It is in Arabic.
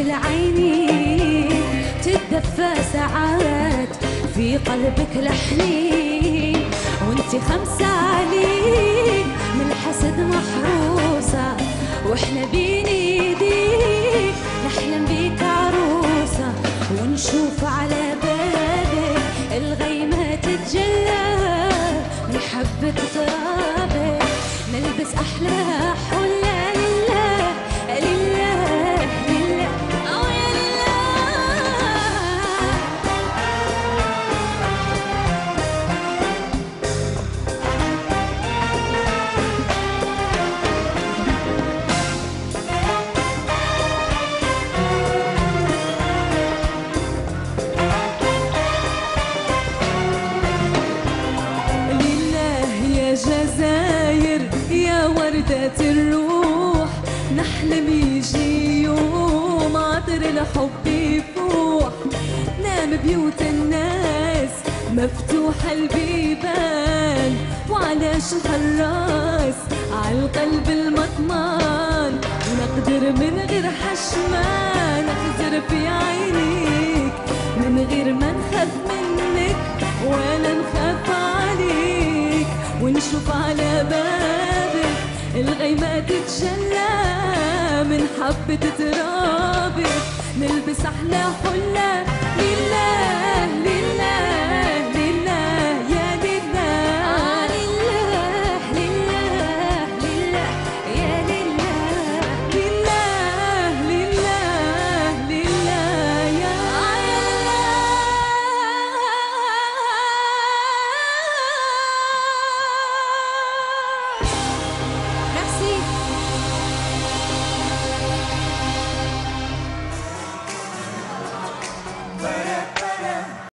العينين تتدفى ساعات في قلبك الحنين، وانتي خمسة عليك من الحسد محروسة، واحنا بين ايديك نحلم بيك عروسة، ونشوف على بابك الغيمة تتجلى من حبة ترابك، نلبس أحلى حلة لله لله لله أو يلا. جزاير يا وردة الروح، نحلم يجي يوم عطر الحب يفوح، نام بيوت الناس مفتوحة البيبان، وعلى الحراس عالقلب المطمان، ونقدر من غير حشمان نخزر في عينيك، من غير ما نخاف منك ولا نخاف عليك، ونشوف على بابك الغيمة تتجلى من حبة ترابك، نلبس أحلى حلة لله.